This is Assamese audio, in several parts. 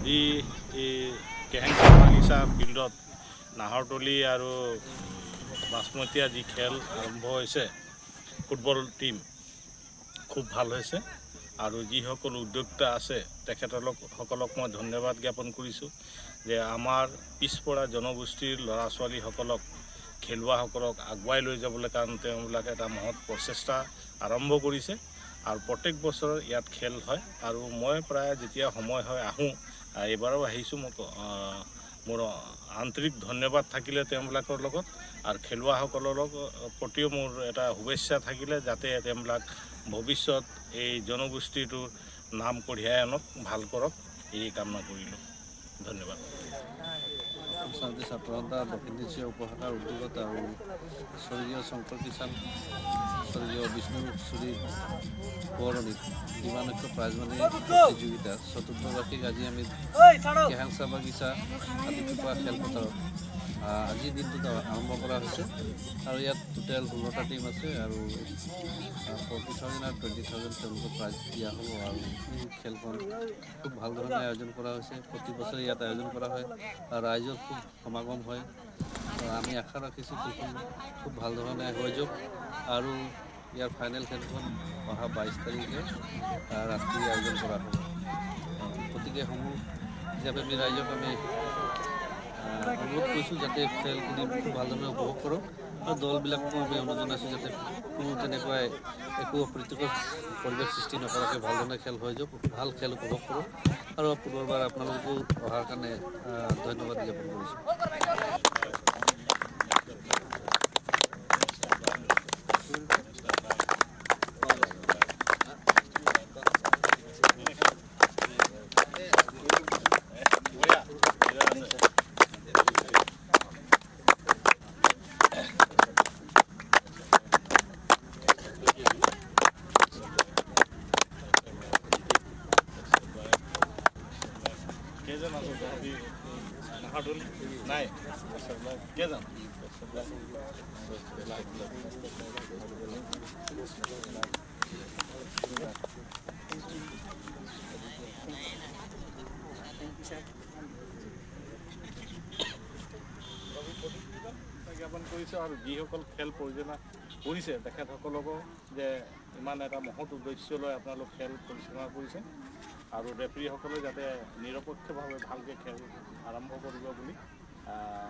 আজি এই কেহেংচা বাগিচা ফিল্ডত নাহৰতলী আৰু বাছমতীয়া যি খেল আৰম্ভ হৈছে ফুটবল টিম খুব ভাল হৈছে আৰু যিসকল উদ্যোক্তা আছে তেখেতসকলক মই ধন্যবাদ জ্ঞাপন কৰিছোঁ যে আমাৰ পিছপৰা জনগোষ্ঠীৰ ল'ৰা ছোৱালীসকলক খেলুৱাসকলক আগুৱাই লৈ যাবলৈ কাৰণ তেওঁলোকে এটা মহৎ প্ৰচেষ্টা আৰম্ভ কৰিছে আৰু প্ৰত্যেক বছৰ ইয়াত খেল হয় আৰু মই প্ৰায় যেতিয়া সময় হয় আহোঁ এইবাৰো আহিছোঁ মোৰ আন্তৰিক ধন্যবাদ থাকিলে তেওঁলোকৰ লগত আৰু খেলুৱাসকলৰ প্ৰতিও মোৰ এটা শুভেচ্ছা থাকিলে যাতে তেওঁলোক ভৱিষ্যত এই জনগোষ্ঠীটোৰ নাম কঢ়িয়াই আনক ভাল কৰক এই কামনা কৰিলোঁ ধন্যবাদ শান্তি ছাত্ৰসন্থা দক্ষিণ এছিয়া উপশাখাৰ উদ্যোগত আৰু স্বৰ্গীয় শংকৰ কিষাণ স্বৰ্গীয় বিষ্ণু চুৰি সোঁৱৰণিত দিবানক্ষ প্ৰাইজমানী প্ৰতিযোগিতা চতুৰ্থ বাৰ্ষিক আজি আমি কেহেংচা বাগিচা আদিত্যপৰা খেলপথাৰত আজিৰ দিনটোত আৰম্ভ কৰা হৈছে আৰু ইয়াত টোটেল 16টা টিম আছে আৰু 40,000 আৰু 20,000 তেওঁলোকক প্ৰাইজ দিয়া হ'ব আৰু এই খেলখন খুব ভাল ধৰণে আয়োজন কৰা হৈছে প্ৰতি বছৰে ইয়াত আয়োজন কৰা হয় আৰু ৰাইজৰ খুব সমাগম হয় আমি আশা ৰাখিছোঁ খেলখন খুব ভাল ধৰণে হৈ যাওক আৰু ইয়াৰ ফাইনেল খেলখন অহা 22 তাৰিখে ৰাতি আয়োজন কৰা হ'ব গতিকে সমূহ ক্ৰীড়াপ্ৰেমী ৰাইজক আমি অনুৰোধ কৰিছোঁ যাতে খেলখিনি খুব ভালদৰে উপভোগ কৰক আৰু দলবিলাককো আমি অনুৰোধ জনাইছোঁ যাতে কোনো তেনেকুৱাই একো অপ্ৰীতিকৰ পৰিৱেশ সৃষ্টি নকৰাকৈ ভালধৰণে খেল হৈ যাওক ভাল খেল উপভোগ কৰক আৰু পুনৰবাৰ আপোনালোকো অহাৰ কাৰণে ধন্যবাদ জ্ঞাপন কৰিছোঁ নাই কেইজন জ্ঞাপন কৰিছোঁ আৰু যিসকল খেল পৰিচালনা কৰিছে তেখেতসকলকো যে ইমান এটা মহৎ উদ্দেশ্য লৈ আপোনালোক খেল পৰিচালনা কৰিছে আৰু ৰেফাৰীসকলে যাতে নিৰপেক্ষভাৱে ভালকৈ খেল আৰম্ভ কৰিব বুলি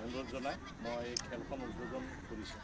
অনুৰোধ জনাই মই এই খেলখন উদ্বোধন কৰিছোঁ।